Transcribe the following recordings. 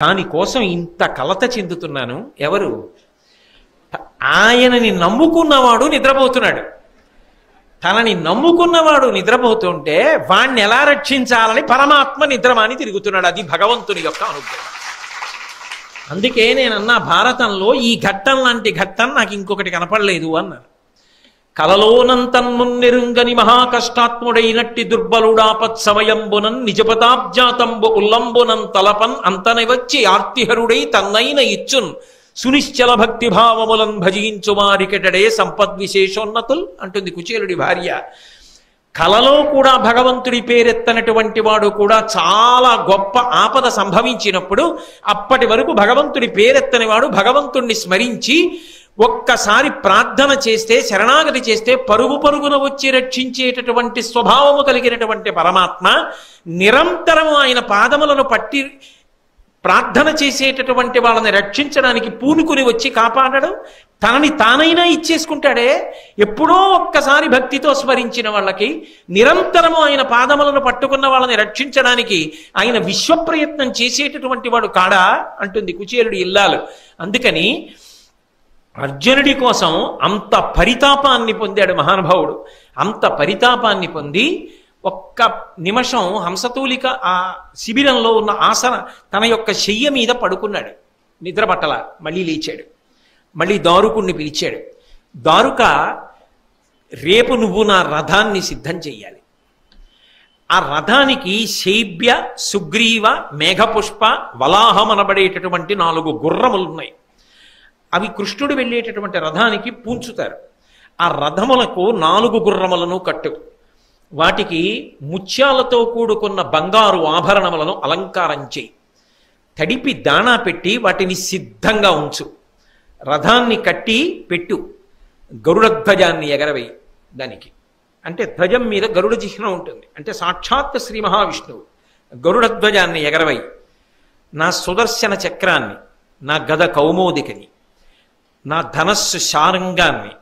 దానికోసం ఇంత కలత చెందుతున్నాను. ఎవరు? ఆయనని నమ్ముకున్నవాడు నిద్రపోతున్నాడు. తనని నమ్ముకున్నవాడు నిద్రపోతుంటే వాణ్ణి ఎలా రక్షించాలని పరమాత్మ నిద్రమాని తిరుగుతున్నాడు. అది భగవంతుని యొక్క అనుగ్రహం. అందుకే నేనన్నా భారతంలో ఈ ఘట్టం లాంటి ఘట్టం నాకు ఇంకొకటి కనపడలేదు అన్నారు. కలలోనంతన్మున్నెరుంగని మహాకష్టాత్ముడైనట్టి దుర్బలుడాపత్ సమయంబునన్ నిజపదాబ్జాతంబు ఉల్లంబునం తలపన్ అంతని వచ్చి ఆర్తిహరుడై తన్నైన ఇచ్చున్ సునిశ్చల భక్తి భావములను భజించు వారికెటడే సంపద్విశేషోన్నతుల్ అంటుంది కుచేలుడి భార్య. కలలో కూడా భగవంతుడి పేరెత్తనటువంటి వాడు కూడా చాలా గొప్ప ఆపద సంభవించినప్పుడు అప్పటి వరకు భగవంతుడి పేరెత్తని వాడు భగవంతుణ్ణి స్మరించి ఒక్కసారి ప్రార్థన చేస్తే, శరణాగతి చేస్తే పరుగు పరుగున వచ్చి రక్షించేటటువంటి స్వభావము కలిగినటువంటి పరమాత్మ నిరంతరం ఆయన పాదములను పట్టి ప్రార్థన చేసేటటువంటి వాళ్ళని రక్షించడానికి పూనుకుని వచ్చి కాపాడడం, తనని తానైనా ఇచ్చేసుకుంటాడే. ఎప్పుడో ఒక్కసారి భక్తితో స్మరించిన వాళ్ళకి నిరంతరము ఆయన పాదములను పట్టుకున్న వాళ్ళని రక్షించడానికి ఆయన విశ్వప్రయత్నం చేసేటటువంటి వాడు కాడా అంటుంది కుచేలుడి ఇల్లాలు. అందుకని అర్జునుడి కోసం అంత పరితాపాన్ని పొందాడు మహానుభావుడు. అంత పరితాపాన్ని పొంది ఒక్క నిమిషం హంసతూలిక ఆ శిబిరంలో ఉన్న ఆసన తన యొక్క శయ్య మీద పడుకున్నాడు. నిద్ర పట్టల. మళ్ళీ లేచాడు. మళ్ళీ దారుకుణ్ణి పిలిచాడు. దారుక, రేపు నువ్వు నా రథాన్ని సిద్ధం చెయ్యాలి. ఆ రథానికి శైబ్య, సుగ్రీవ, మేఘపుష్ప, వలాహం అనబడేటటువంటి 4 గుర్రములున్నాయి. అవి కృష్ణుడు వెళ్ళేటటువంటి రథానికి పూంచుతారు. ఆ రథములకు 4 గుర్రములను కట్టు. వాటికి ముత్యాలతో కూడుకున్న బంగారు ఆభరణములను అలంకారం చేయి. తడిపి దాణా పెట్టి వాటిని సిద్ధంగా ఉంచు. రథాన్ని కట్టి పెట్టు. గరుడ ధ్వజాన్ని ఎగరవేయి. దానికి అంటే ధ్వజం మీద గరుడ చిహ్నం ఉంటుంది. అంటే సాక్షాత్ శ్రీ మహావిష్ణువు. గరుడ ధ్వజాన్ని ఎగరవేయి. నా సుదర్శన చక్రాన్ని, నా గద కౌమోదికని, నా ధనస్సు శారంగాన్ని,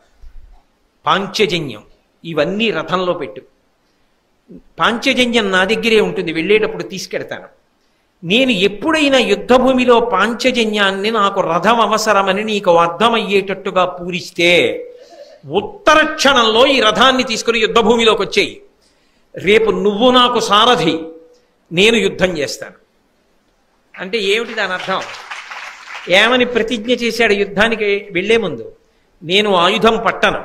పాంచజన్యం ఇవన్నీ రథంలో పెట్టు. పాంచజన్యం నా దగ్గరే ఉంటుంది, వెళ్ళేటప్పుడు తీసుకెడతాను. నేను ఎప్పుడైనా యుద్ధభూమిలో పాంచజన్యాన్ని నాకు రథం అవసరమని నీకు అర్థమయ్యేటట్టుగా పూరిస్తే ఉత్తర క్షణంలో ఈ రథాన్ని తీసుకుని యుద్ధభూమిలోకి వచ్చేయి. రేపు నువ్వు నాకు సారథి, నేను యుద్ధం చేస్తాను. అంటే ఏమిటి దాని అర్థం? ఏమని ప్రతిజ్ఞ చేశాడు యుద్ధానికి వెళ్లే ముందు? నేను ఆయుధం పట్టను,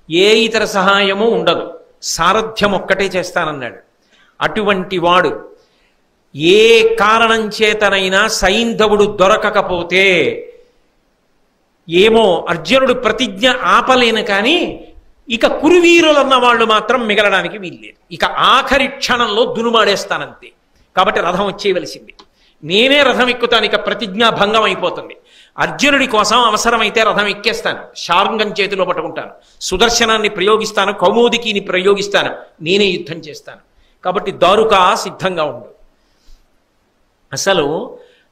ఏ ఇతర సహాయము ఉండదు, సారథ్యం ఒక్కటే చేస్తానన్నాడు. అటువంటి వాడు ఏ కారణం చేతనైనా సైంధవుడు దొరకకపోతే ఏమో అర్జునుడు ప్రతిజ్ఞ ఆపలేను, కానీ ఇక కురువీరులన్న వాళ్ళు మాత్రం మిగలడానికి వీల్లేదు. ఇక ఆఖరి క్షణంలో దునుమాడేస్తానంతే. కాబట్టి రథం వచ్చేయవలసింది. నేనే రథం ఎక్కుతాను. ఇక ప్రతిజ్ఞా భంగం అయిపోతుంది. అర్జునుడి కోసం అవసరమైతే రథం ఎక్కేస్తాను, శార్ంగం చేతిలో పట్టుకుంటాను, సుదర్శనాన్ని ప్రయోగిస్తాను, కౌమోదికిని ప్రయోగిస్తాను, నేనే యుద్ధం చేస్తాను. కాబట్టి దారుకా సిద్ధంగా ఉండు. అసలు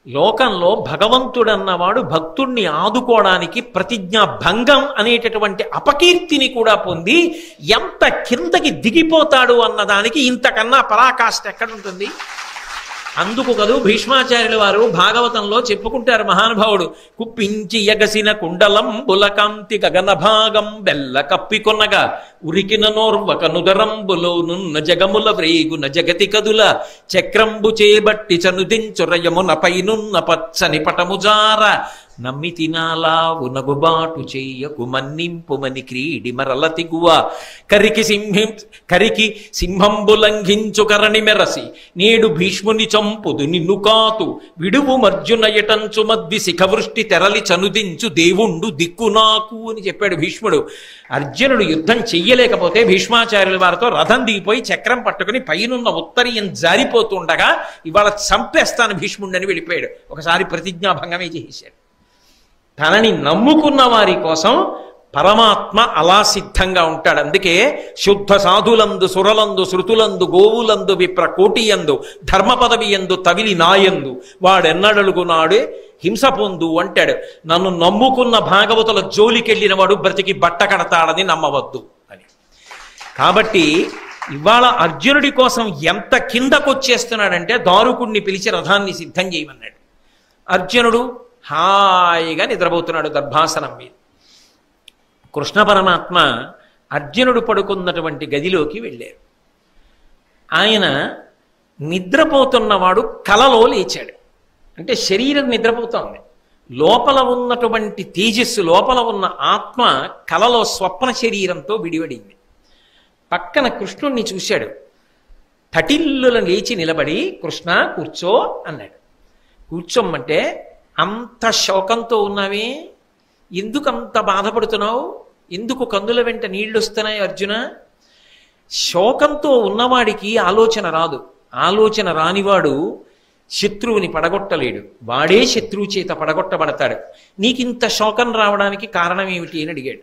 లోకంలో భగవంతుడన్నవాడు భక్తుణ్ణి ఆదుకోవడానికి ప్రతిజ్ఞా భంగం అనేటటువంటి అపకీర్తిని కూడా పొంది ఎంత కిందకి దిగిపోతాడు అన్నదానికి ఇంతకన్నా పరాకాష్ఠ ఎక్కడుంటుంది? అందుకు కదూ భీష్మాచార్యుల వారు భాగవతంలో చెప్పుకుంటారు. మహానుభావుడు కుప్పించి ఎగసిన కుండలం బులకాంతి గగన భాగం బెల్ల కప్పికొనగా ఉరికిన నోర్వక నుదరంబులో నున్న జగముల వ్రేగున జగతి కదుల చక్రంబు చేబట్టి చనుదించురయమున పైనున్న పచ్చని పటముజార నమ్మి తినాలా ఉనగుబాటు చెయ్యకు మన్నింపుమని క్రీడి మరల తిగువ కరికి సింహంబు లంఘించు కరణి మెరసి నేడు భీష్ముని చంపుదు నిన్ను కాతు విడువు మర్జున ఎటంచు మద్ది శిఖవృష్టి తెరలి చనుదించు దేవుండు దిక్కు నాకు అని చెప్పాడు భీష్ముడు. అర్జునుడు యుద్ధం చెయ్యలేకపోతే భీష్మాచార్యుల వారితో రథం దిగిపోయి చక్రం పట్టుకుని పైనున్న ఉత్తరీయం జారిపోతుండగా ఇవాళ చంపేస్తాను భీష్ముడిని వెళ్ళిపోయాడు. ఒకసారి ప్రతిజ్ఞాభంగమే చేశాడు. తనని నమ్ముకున్న వారి కోసం పరమాత్మ అలా సిద్ధంగా ఉంటాడు. అందుకే శుద్ధ సాధులందు సురలందు శృతులందు గోవులందు విప్ర కోటియందు ధర్మ పదవి ఎందు తవిలి నాయందు వాడెన్నడలుగు నాడే హింస పొందు అంటాడు. నన్ను నమ్ముకున్న భాగవతుల జోలికెళ్ళిన వాడు బ్రతికి బట్ట కడతాడని నమ్మవద్దు అని. కాబట్టి ఇవాళ అర్జునుడి కోసం ఎంత కిందకొచ్చేస్తున్నాడంటే దారుకుణ్ణి పిలిచి రథాన్ని సిద్ధం చేయమన్నాడు. అర్జునుడు హాయిగా నిద్రపోతున్నాడు దర్భాసనం మీద. కృష్ణ పరమాత్మ అర్జునుడు పడుకున్నటువంటి గదిలోకి వెళ్ళారు. ఆయన నిద్రపోతున్నవాడు కలలో లేచాడు. అంటే శరీరం నిద్రపోతోంది, లోపల ఉన్నటువంటి తేజస్సు, లోపల ఉన్న ఆత్మ కలలో స్వప్న శరీరంతో విడివడింది. పక్కన కృష్ణుణ్ణి చూశాడు. తటిల్లుల లేచి నిలబడి కృష్ణ కూర్చో అన్నాడు. కూర్చోమ్మంటే అంత శోకంతో ఉన్నావే, ఎందుకంత బాధపడుతున్నావు, ఎందుకు కన్నుల వెంట నీళ్లు వస్తున్నాయి అర్జున? శోకంతో ఉన్నవాడికి ఆలోచన రాదు. ఆలోచన రానివాడు శత్రువుని పడగొట్టలేడు, వాడే శత్రువు చేత పడగొట్టబడతాడు. నీకింత శోకం రావడానికి కారణం ఏమిటి అని అడిగాడు.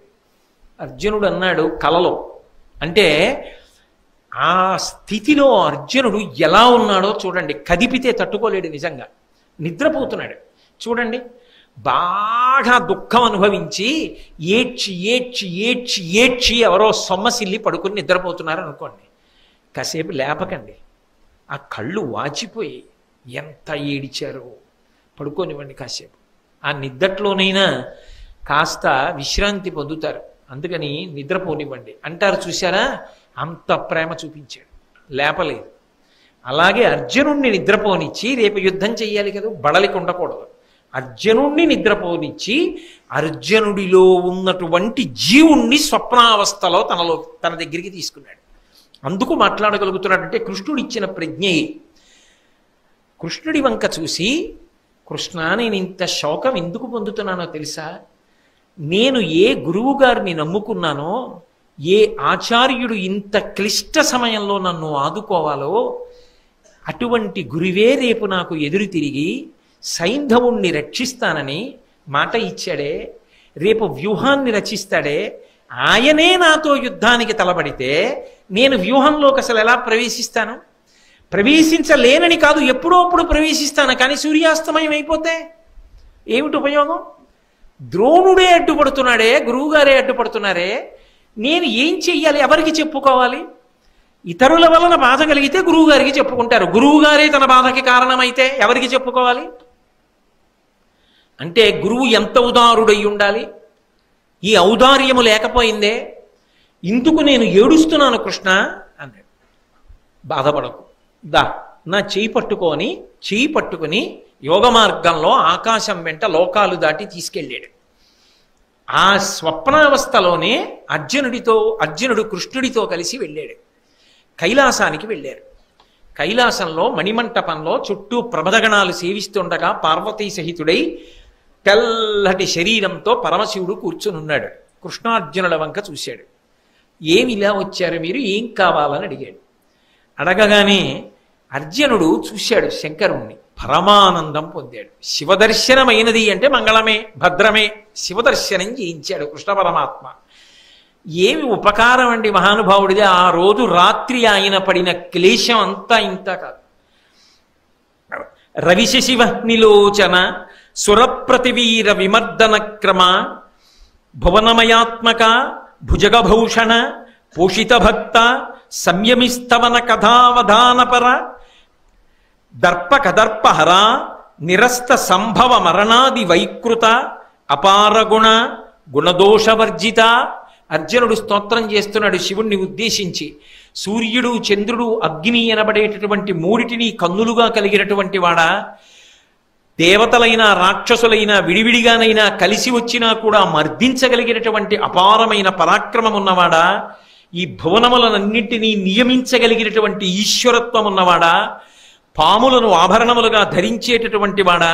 అర్జునుడు అన్నాడు కలలో. అంటే ఆ స్థితిలో అర్జునుడు ఎలా ఉన్నాడో చూడండి, కదిపితే తట్టుకోలేడు, నిజంగా నిద్రపోతున్నాడు. చూడండి, బాగా దుఃఖం అనుభవించి ఏడ్చి ఏడ్చి ఏడ్చి ఏడ్చి ఎవరో సొమ్మసిల్లి పడుకుని నిద్రపోతున్నారు అనుకోండి, కాసేపు లేపకండి. ఆ కళ్ళు వాచిపోయి ఎంత ఏడిచారో, పడుకోనివ్వండి కాసేపు. ఆ నిద్దట్లోనైనా కాస్త విశ్రాంతి పొందుతారు, అందుకని నిద్రపోనివ్వండి అంటారు. చూశారా, అంత ప్రేమ చూపించాడు, లేపలేదు. అలాగే అర్జునుణ్ణి నిద్రపోనిచ్చి, రేపు యుద్ధం చెయ్యాలి కదా, బడలికి ఉండకూడదు. అర్జునుణ్ణి నిద్రపోనిచ్చి అర్జునుడిలో ఉన్నటువంటి జీవుణ్ణి స్వప్నావస్థలో తన దగ్గరికి తీసుకున్నాడు. అందుకు మాట్లాడగలుగుతున్నాడంటే కృష్ణుడు ఇచ్చిన ప్రజ్ఞయే. కృష్ణుడి వంక చూసి, కృష్ణ నేను ఇంత శోకం ఎందుకు పొందుతున్నానో తెలుసా? నేను ఏ గురువు గారిని నమ్ముకున్నానో, ఏ ఆచార్యుడు ఇంత క్లిష్ట సమయంలో నన్ను ఆదుకోవాలో అటువంటి గురువే రేపు నాకు ఎదురు తిరిగి సైంధవుణ్ణి రక్షిస్తానని మాట ఇచ్చాడే, రేపు వ్యూహాన్ని రచిస్తాడే, ఆయనే నాతో యుద్ధానికి తలబడితే నేను వ్యూహంలోకి అసలు ఎలా ప్రవేశిస్తాను? ప్రవేశించలేనని కాదు, ఎప్పుడో అప్పుడు ప్రవేశిస్తాను, కానీ సూర్యాస్తమయం అయిపోతే ఏమిటి ఉపయోగం? ద్రోణుడే అడ్డుపడుతున్నాడే, గురువుగారే అడ్డుపడుతున్నారే, నేను ఏం చెయ్యాలి? ఎవరికి చెప్పుకోవాలి? ఇతరుల వలన బాధ కలిగితే గురువుగారికి చెప్పుకుంటారు, గురువుగారే తన బాధకి కారణమైతే ఎవరికి చెప్పుకోవాలి? అంటే గురువు ఎంత ఉదారుడై ఉండాలి? ఈ ఔదార్యము లేకపోయిందే, ఇందుకు నేను ఏడుస్తున్నాను కృష్ణ అన్నాడు. బాధపడకు, దా నా చేయి పట్టుకొని యోగ మార్గంలో ఆకాశం వెంట లోకాలు దాటి తీసుకెళ్ళాడు. ఆ స్వప్నావస్థలోనే అర్జునుడు కృష్ణుడితో కలిసి వెళ్ళాడు. కైలాసానికి వెళ్ళారు. కైలాసంలో మణిమంటపంలో చుట్టూ ప్రమదగణాలు సేవిస్తుండగా పార్వతీ సహితుడై తెల్లటి శరీరంతో పరమశివుడు కూర్చునున్నాడు. కృష్ణార్జునుల వంక చూశాడు. ఏమి ఇలా వచ్చారు మీరు, ఏం కావాలని అడిగాడు. అడగగానే అర్జునుడు చూశాడు శంకరుణ్ణి, పరమానందం పొందాడు. శివదర్శనమైనది అంటే మంగళమే, భద్రమే. శివదర్శనం చేయించాడు కృష్ణ పరమాత్మ. ఏమి ఉపకారం అండి మహానుభావుడిది. ఆ రోజు రాత్రి ఆయన పడిన క్లేశం అంతా ఇంత కాదు. రవిశివహ్నిలోచన సురప్రతివీర విమర్దన క్రమ భువనమయాత్మక భుజగభూషణ పోషిత భక్త సంయమిస్తవన కథావధానపర దర్పకదర్పహర నిరస్త సంభవ మరణాది వైకృత అపారగుణ గుణదోషవర్జిత. అర్జునుడు స్తోత్రం చేస్తున్నాడు శివుణ్ణి ఉద్దేశించి. సూర్యుడు, చంద్రుడు, అగ్ని అనబడేటటువంటి మూడిటిని కన్నులుగా కలిగినటువంటి వాడా, దేవతలైనా రాక్షసులైనా విడివిడిగానైనా కలిసి వచ్చినా కూడా మర్దించగలిగినటువంటి అపారమైన పరాక్రమం ఉన్నవాడా, ఈ భువనములనన్నింటినీ నియమించగలిగినటువంటి ఈశ్వరత్వం ఉన్నవాడా, పాములను ఆభరణములుగా ధరించేటటువంటి వాడా,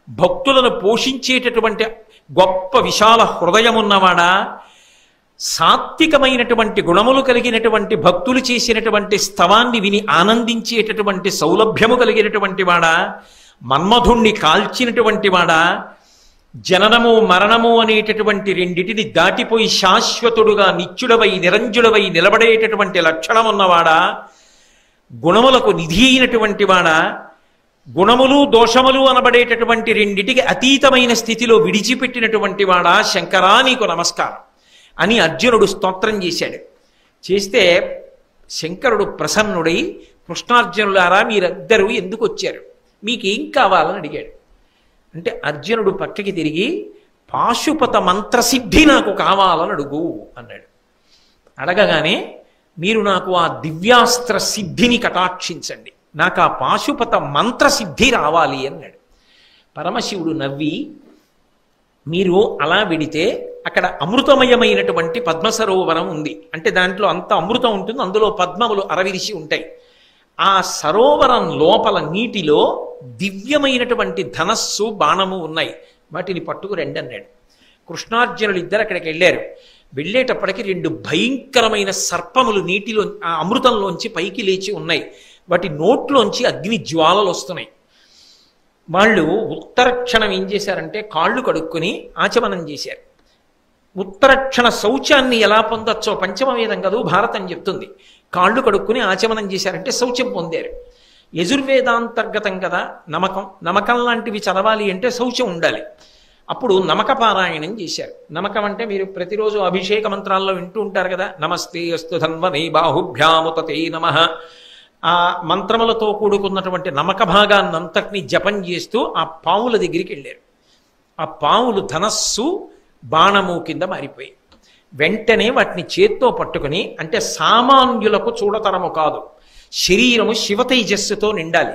భక్తులను పోషించేటటువంటి గొప్ప విశాల హృదయమున్నవాడా, సాత్వికమైనటువంటి గుణములు కలిగినటువంటి భక్తులు చేసినటువంటి స్తవాన్ని విని ఆనందించేటటువంటి సౌలభ్యము కలిగినటువంటి వాడా, మన్మధుణ్ణి కాల్చినటువంటి వాడా, జననము మరణము అనేటటువంటి రెండిటిని దాటిపోయి శాశ్వతుడుగా నిత్యుడవై నిరంజుడవై నిలబడేటటువంటి లక్షణం ఉన్నవాడా, గుణములకు నిధి అయినటువంటి వాడా, గుణములు దోషములు అనబడేటటువంటి రెండిటికి అతీతమైన స్థితిలో విడిచిపెట్టినటువంటి వాడా, శంకరా నీకు నమస్కారం అని అర్జునుడు స్తోత్రం చేశాడు. చేస్తే శంకరుడు ప్రసన్నుడై, కృష్ణార్జునులారా మీరిద్దరూ ఎందుకు వచ్చారు, మీకేం కావాలని అడిగాడు. అంటే అర్జునుడు పక్కకి తిరిగి పాశుపత మంత్రసిద్ధి నాకు కావాలని అడుగు అన్నాడు. అడగగానే మీరు నాకు ఆ దివ్యాస్త్ర సిద్ధిని కటాక్షించండి, నాకు ఆ పాశుపత మంత్రసిద్ధి రావాలి అన్నాడు. పరమశివుడు నవ్వి, మీరు అలా వెడితే అక్కడ అమృతమయమైనటువంటి పద్మసరోవరం ఉంది, అంటే దాంట్లో అంత అమృతం ఉంటుంది, అందులో పద్మములు అరవిరిసి ఉంటాయి. ఆ సరోవరం లోపల నీటిలో దివ్యమైనటువంటి ధనస్సు బాణము ఉన్నాయి, వాటిని పట్టుకురండి అన్నాడు. కృష్ణార్జునులు ఇద్దరు అక్కడికి వెళ్ళారు. వెళ్ళేటప్పటికి 2 భయంకరమైన సర్పములు నీటిలో ఆ అమృతంలోంచి పైకి లేచి ఉన్నాయి. వాటి నోట్లోంచి అగ్ని జ్వాలలు వస్తున్నాయి. వాళ్ళు ఉత్తరక్షణం ఏం చేశారంటే కాళ్ళు కడుక్కొని ఆచమనం చేశారు. ఉత్తరక్షణ శౌచాన్ని ఎలా పొందొచ్చో పంచమవేదం కదూ భారతం చెప్తుంది. కాళ్ళు కడుక్కుని ఆచమనం చేశారంటే శౌచం పొందారు. యజుర్వేదాంతర్గతం కదా నమకం లాంటివి చదవాలి అంటే శౌచం ఉండాలి. అప్పుడు నమక పారాయణం చేశారు. నమకం అంటే మీరు ప్రతిరోజు అభిషేక మంత్రాల్లో వింటూ ఉంటారు కదా, నమస్తే అస్తు ధన్వనే బాహుభ్యాముతతే నమః. ఆ మంత్రములతో కూడుకున్నటువంటి నమక భాగాన్నంతటినీ జపం చేస్తూ ఆ పావుల దగ్గరికి వెళ్ళారు. ఆ పావులు ధనస్సు బాణము కింద మారిపోయి వెంటనే వాటిని చేత్తో పట్టుకుని, అంటే సామాన్యులకు చూడతరము కాదు, శరీరము శివతైజస్సుతో నిండాలి,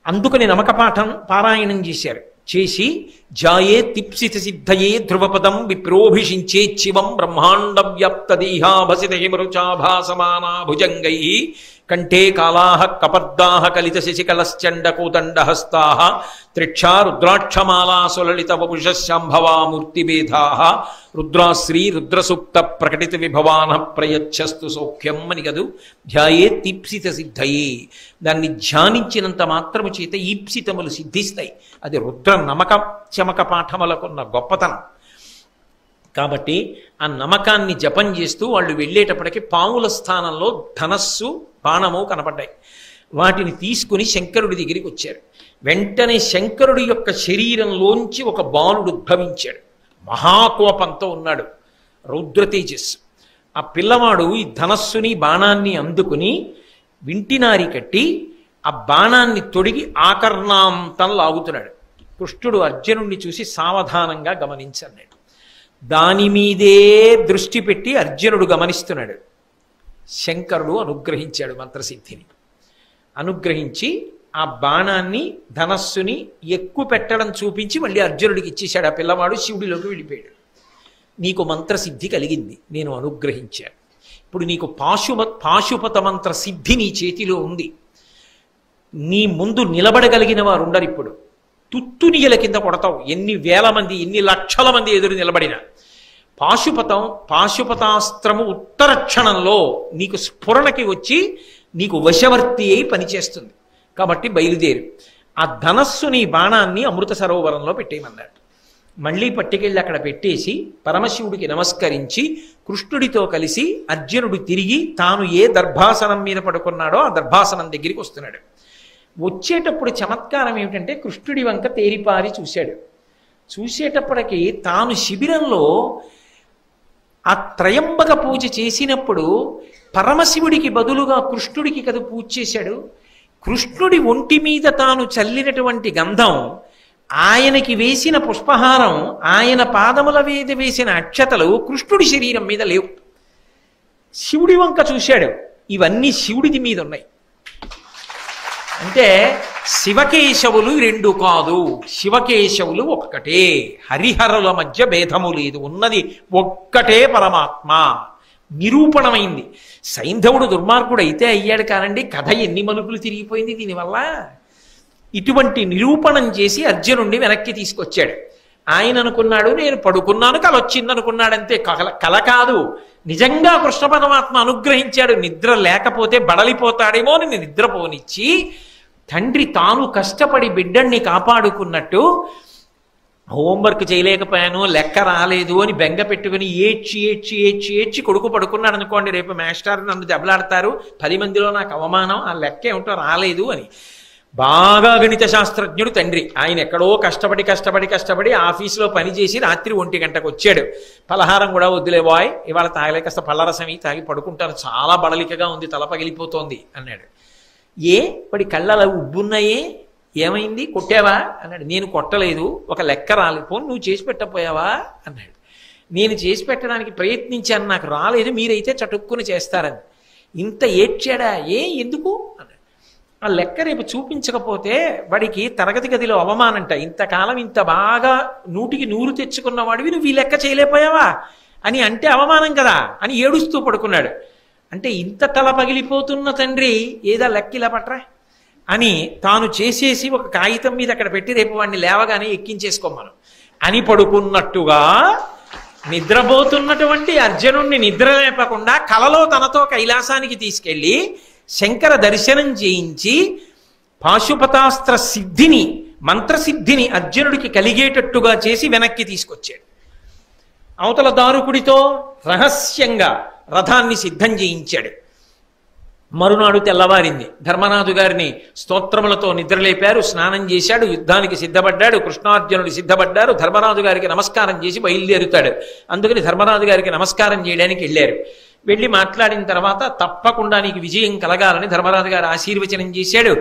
అందుకని నమక పారాయణం చేశారు. చేసి జాయే తిప్సిత సిద్ధయే ధ్రువపదం విప్రోభిషించే శివం బ్రహ్మాండ వ్యాప్త దేహాభసిత హిమరుచాభాసమానా భుజంగై కంఠే కాళాః కపర్దాః కలిత శశికలశ్చండ కోదండహస్తాః త్రిక్షా రుద్రాక్షమాలా సులలిత వపుషశాంభవా మూర్తిభేదాః రుద్రాశ్రీ రుద్రసూక్త ప్రకటిత విభవాన ప్రయచ్చస్తు సౌఖ్యం అని కదూ. ధ్యాయే తీప్సిత సిద్ధయే, దాన్ని ధ్యానించినంత మాత్రము చేత ఈప్సితములు సిద్ధిస్తాయి. అది రుద్ర నమక చమక పాఠములకున్న గొప్పతనం. కాబట్టి ఆ నమకాన్ని జపం చేస్తూ వాళ్ళు వెళ్ళేటప్పటికి పాముల స్థానంలో ధనస్సు బాణము కనపడ్డాయి. వాటిని తీసుకుని శంకరుడి దగ్గరికి వచ్చారు. వెంటనే శంకరుడి యొక్క శరీరంలోంచి ఒక బాలుడు ఉద్భవించాడు. మహాకోపంతో ఉన్నాడు, రౌద్ర తేజస్సు. ఆ పిల్లవాడు ఈ ధనస్సుని బాణాన్ని అందుకుని వింటినారి కట్టి ఆ బాణాన్ని తొడిగి ఆకర్ణాంతం లాగుతున్నాడు. కృష్ణుడు అర్జునుడిని చూసి సావధానంగా గమనించన్నాడు. దాని మీదే దృష్టి పెట్టి అర్జునుడు గమనిస్తున్నాడు. శంకరుడు అనుగ్రహించాడు మంత్రసిద్ధిని. అనుగ్రహించి ఆ బాణాన్ని ధనస్సుని ఎక్కువ పెట్టడం చూపించి మళ్ళీ అర్జునుడికి ఇచ్చేశాడు. ఆ పిల్లవాడు శివుడిలోకి వెళ్ళిపోయాడు. నీకు మంత్రసిద్ధి కలిగింది, నేను అనుగ్రహించాను. ఇప్పుడు నీకు పాశుపత మంత్ర సిద్ధి నీ చేతిలో ఉంది. నీ ముందు నిలబడగలిగిన వారు ఉండరు. ఇప్పుడు తుత్తునియల కింద కొడతావు, ఎన్ని వేల మంది ఎన్ని లక్షల మంది ఎదురు నిలబడిన. పాశుపతాస్త్రము ఉత్తర క్షణంలో నీకు స్ఫురణకి వచ్చి నీకు వశవర్తి అయి పనిచేస్తుంది. కాబట్టి బయలుదేరు. ఆ ధనస్సుని బాణాన్ని అమృత సరోవరంలో పెట్టేయమన్నాడు. మళ్ళీ పట్టుకెళ్ళి అక్కడ పెట్టేసి పరమశివుడికి నమస్కరించి కృష్ణుడితో కలిసి అర్జునుడు తిరిగి తాను ఏ దర్భాసనం మీద పడుకున్నాడో ఆ దర్భాసనం దగ్గరికి వస్తున్నాడు. వచ్చేటప్పుడు చమత్కారం ఏమిటంటే కృష్ణుడి వంక తేరిపారి చూశాడు. చూసేటప్పటికి తాను శిబిరంలో ఆ త్రయంబక పూజ చేసినప్పుడు పరమశివుడికి బదులుగా కృష్ణుడికి కదా పూజ చేశాడు. కృష్ణుడి ఒంటి మీద తాను చల్లినటువంటి గంధం, ఆయనకి వేసిన పుష్పహారం, ఆయన పాదముల మీద వేసిన అక్షతలు కృష్ణుడి శరీరం మీద లేవు. శివుడి వంక చూశాడు, ఇవన్నీ శివుడిది మీద ఉన్నాయి. అంటే శివకేశవులు 2 కాదు, శివకేశవులు ఒక్కటే. హరిహరుల మధ్య భేదము లేదు, ఉన్నది ఒక్కటే పరమాత్మ. నిరూపణమైంది. సైంధవుడు దుర్మార్గుడు అయితే అయ్యాడు కానండి, కథ ఎన్ని మలుపులు తిరిగిపోయింది దీనివల్ల. ఇటువంటి నిరూపణం చేసి అర్జునుడిని వెనక్కి తీసుకొచ్చాడు. ఆయన అనుకున్నాడు నేను పడుకున్నాను కల వచ్చింది అనుకున్నాడంతే. కల కాదు, నిజంగా కృష్ణ పరమాత్మ అనుగ్రహించాడు. నిద్ర లేకపోతే బడలిపోతాడేమో అని నిద్రపోనిచ్చి తండ్రి తాను కష్టపడి బిడ్డల్ని కాపాడుకున్నట్టు హోంవర్క్ చేయలేకపోయాను, లెక్క రాలేదు అని బెంగ పెట్టుకుని ఏడ్చి ఏడ్చి ఏడ్చి ఏడ్చి కొడుకు పడుకున్నాడు అనుకోండి, రేపు మాస్టర్ నన్ను దెబ్బలాడతారు, 10 మందిలో నాకు అవమానం, ఆ లెక్క ఏమిటో రాలేదు అని. బాగా గణిత శాస్త్రజ్ఞుడు తండ్రి. ఆయన ఎక్కడో కష్టపడి ఆఫీసులో పనిచేసి రాత్రి 1 గంటకు వచ్చాడు. పలహారం కూడా వద్దులే బాయ్, ఇవాళ తాగలే, కాస్త పళ్ళరసమి తాగి పడుకుంటాను, చాలా బడలికగా ఉంది, తల పగిలిపోతోంది అన్నాడు. ఏ వాడి కళ్ళ అలా ఉబ్బున్నాయే, ఏమైంది, కొట్టావా అన్నాడు. నేను కొట్టలేదు, ఒక లెక్క రాలేదు. పోను నువ్వు చేసి పెట్టకపోయావా అన్నాడు. నేను చేసి పెట్టడానికి ప్రయత్నించాను, నాకు రాలేదు, మీరైతే చటుక్కుని చేస్తారని. ఇంత ఏడ్చాడా? ఎందుకు అన్నాడు. ఆ లెక్క రేపు చూపించకపోతే వాడికి తరగతి గదిలో అవమానంట. ఇంతకాలం ఇంత బాగా 100కి 100 తెచ్చుకున్నవాడివి నువ్వు ఈ లెక్క చేయలేకపోయావా అని అంటే అవమానం కదా అని ఏడుస్తూ పడుకున్నాడు. అంటే ఇంత తల పగిలిపోతున్న తండ్రి ఏదా లెక్క ఇలా పట్రా అని తాను చేసేసి ఒక కాగితం మీద అక్కడ పెట్టి రేపు వాడిని లేవగానే ఎక్కించేసుకోమను అని పడుకున్నట్టుగా నిద్రపోతున్నటువంటి అర్జునుణ్ణి నిద్ర లేపకుండా కలలో తనతో కైలాసానికి తీసుకెళ్ళి శంకర దర్శనం చేయించి పాశుపతాస్త్ర సిద్ధిని, మంత్రసిద్ధిని అర్జునుడికి కలిగేటట్టుగా చేసి వెనక్కి తీసుకొచ్చాడు. అవతల దారుకుడితో రహస్యంగా రథాన్ని సిద్ధం చేయించాడు. మరునాడు తెల్లవారింది. ధర్మరాజు గారిని స్తోత్రములతో నిద్రలేపారు, స్నానం చేశాడు, యుద్ధానికి సిద్ధపడ్డాడు. కృష్ణార్జునుడు సిద్ధపడ్డారు. ధర్మరాజు గారికి నమస్కారం చేసి బయలుదేరుతాడు. అందుకని ధర్మరాజు గారికి నమస్కారం చేయడానికి వెళ్ళారు. వెళ్ళి మాట్లాడిన తర్వాత తప్పకుండా నీకు విజయం కలగాలని ధర్మరాజు గారు ఆశీర్వచనం చేశాడు.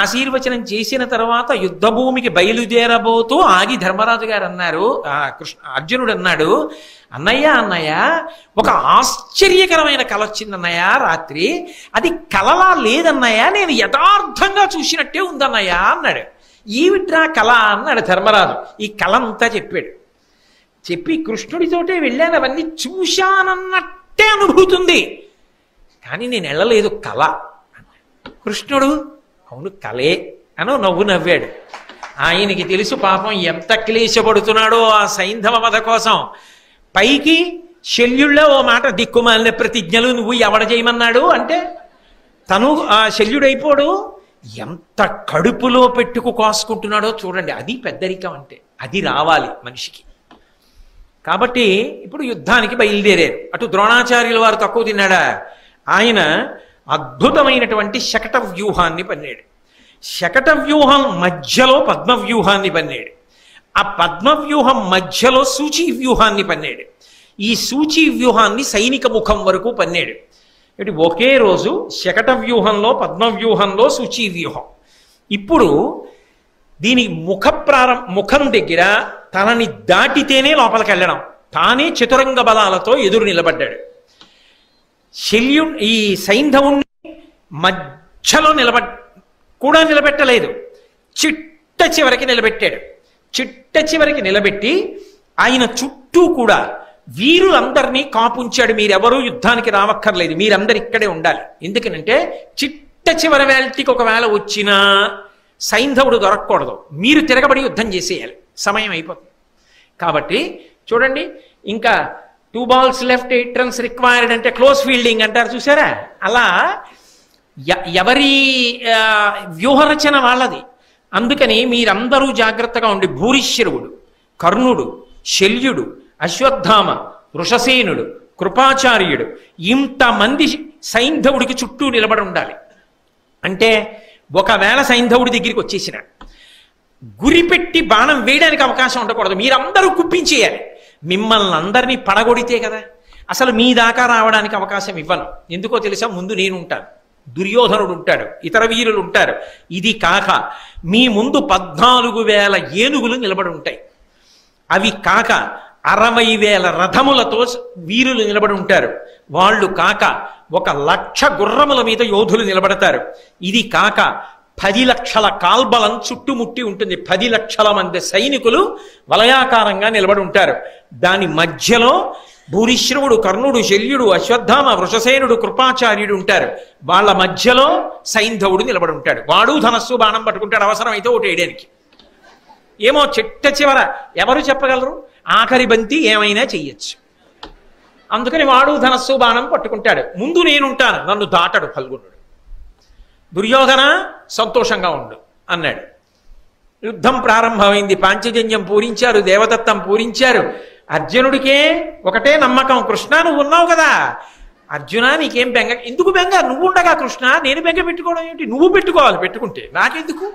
ఆశీర్వచనం చేసిన తర్వాత యుద్ధభూమికి బయలుదేరబోతూ ఆగి ధర్మరాజు గారు అన్నారు, అర్జునుడు అన్నాడు, అన్నయ్య ఒక ఆశ్చర్యకరమైన కల వచ్చింది అన్నయ్య రాత్రి. అది కలలా లేదన్నయ్య, నేను యథార్థంగా చూసినట్టే ఉందన్నయ్య అన్నాడు. ఈవిట్రా కళ అన్నాడు ధర్మరాజు. ఈ కళ అంతా చెప్పాడు. చెప్పి కృష్ణుడితోటే వెళ్ళాను, అవన్నీ చూశానన్నట్టే అనుభూతి ఉంది, కానీ నేను వెళ్ళలేదు, కళ. కృష్ణుడు అవును కలే అనో నవ్వు నవ్వాడు. ఆయనకి తెలుసు పాపం ఎంత క్లేశపడుతున్నాడో ఆ సైంధవ వధ కోసం. పైకి శల్యుళ్ళ ఓ మాట, దిక్కుమాలిన ప్రతిజ్ఞలు నువ్వు ఎవడ చేయమన్నాడు అంటే తను ఆ శల్యుడైపోడు. ఎంత కడుపులో పెట్టుకు కాసుకుంటున్నాడో చూడండి. అది పెద్దరికం అంటే, అది రావాలి మనిషికి. కాబట్టి ఇప్పుడు యుద్ధానికి బయలుదేరారు. అటు ద్రోణాచార్యుల వారు తక్కువ తిన్నాడా? ఆయన అద్భుతమైనటువంటి శకట వ్యూహాన్ని పన్నాడు. శకట వ్యూహం మధ్యలో పద్మవ్యూహాన్ని పన్నాడు. ఆ పద్మవ్యూహం మధ్యలో సూచీ వ్యూహాన్ని పన్నాడు. ఈ సూచీ వ్యూహాన్ని సైనిక ముఖం వరకు పన్నాడు. ఇటు ఒకే రోజు శకట వ్యూహంలో, పద్మవ్యూహంలో సూచీ వ్యూహం. ఇప్పుడు దీని ముఖం దగ్గర తనని దాటితేనే లోపలికి వెళ్ళడం. తానే చతురంగ బలాలతో ఎదురు నిలబడ్డాడు. ఈ సైంధవుణ్ణి మధ్యలో నిలబెట్టలేదు, చిట్ట చివరికి నిలబెట్టాడు. చిట్ట చివరికి నిలబెట్టి ఆయన చుట్టూ కూడా వీరులందరినీ కాపుంచాడు. మీరెవరూ యుద్ధానికి రావక్కర్లేదు, మీరందరు ఇక్కడే ఉండాలి. ఎందుకనంటే చిట్ట చివరి వేళకి ఒకవేళ వచ్చినా సైంధవుడు దొరకకూడదు, మీరు తిరగబడి యుద్ధం చేసేయాలి, సమయం అయిపోతుంది. కాబట్టి చూడండి, ఇంకా 2 balls left 8 runs రిక్వైర్డ్ అంటే క్లోజ్ ఫీల్డింగ్ అంటారు చూసారా, అలా ఎవరి వ్యూహరచన వాళ్ళది. అందుకని మీరందరూ జాగ్రత్తగా ఉండి భూరిశ్రవుడు, కర్ణుడు, శల్యుడు, అశ్వత్థామ, వృషసేనుడు, కృపాచార్యుడు, ఇంతమంది సైంధవుడికి చుట్టూ నిలబడి ఉండాలి. అంటే ఒకవేళ సైంధవుడి దగ్గరికి వచ్చేసిన గురిపెట్టి బాణం వేయడానికి అవకాశం ఉండకూడదు, మీరందరూ కుప్పించేయాలి. మిమ్మల్ని అందరినీ పడగొడితే కదా అసలు మీ దాకా రావడానికి అవకాశం ఇవ్వను. ఎందుకో తెలుసా, ముందు నేను ఉంటాను, దుర్యోధనుడు ఉంటాడు, ఇతర వీరులు ఉంటారు. ఇది కాక మీ ముందు 14,000 ఏనుగులు నిలబడి ఉంటాయి. అవి కాక 60,000 రథములతో వీరులు నిలబడి ఉంటారు. వాళ్ళు కాక 1,00,000 గుర్రముల మీద యోధులు నిలబడతారు. ఇది కాక 10 లక్షల కాల్బలం చుట్టుముట్టి ఉంటుంది. 10 లక్షల మంది సైనికులు వలయాకారంగా నిలబడి ఉంటారు. దాని మధ్యలో భూరిశ్రవుడు, కర్ణుడు, శల్యుడు, అశ్వత్థామ, వృషసేనుడు, కృపాచార్యుడు ఉంటారు. వాళ్ళ మధ్యలో సైంధవుడు నిలబడి ఉంటాడు. వాడు ధనస్సు బాణం పట్టుకుంటాడు, అవసరమైతే ఒకటి వేయడానికి. ఏమో చిట్ట చివర ఎవరు చెప్పగలరు, ఆఖరి బంతి ఏమైనా చెయ్యొచ్చు. అందుకని వాడు ధనస్సు బాణం పట్టుకుంటాడు. ముందు నేనుంటాను, నన్ను దాటడు ఫల్గుణుడు. దుర్యోధన సంతోషంగా ఉండు అన్నాడు. యుద్ధం ప్రారంభమైంది. పాంచజన్యం పూరించారు, దేవదత్తం పూరించారు. అర్జునుడికే ఒకటే నమ్మకం, కృష్ణ నువ్వు ఉన్నావు కదా, అర్జున నీకేం బెంగ, ఎందుకు బెంగ, నువ్వు ఉండగా కృష్ణ, నేను బెంగ పెట్టుకోవడం ఏంటి, నువ్వు పెట్టుకోవాలి, పెట్టుకుంటే నాకెందుకు.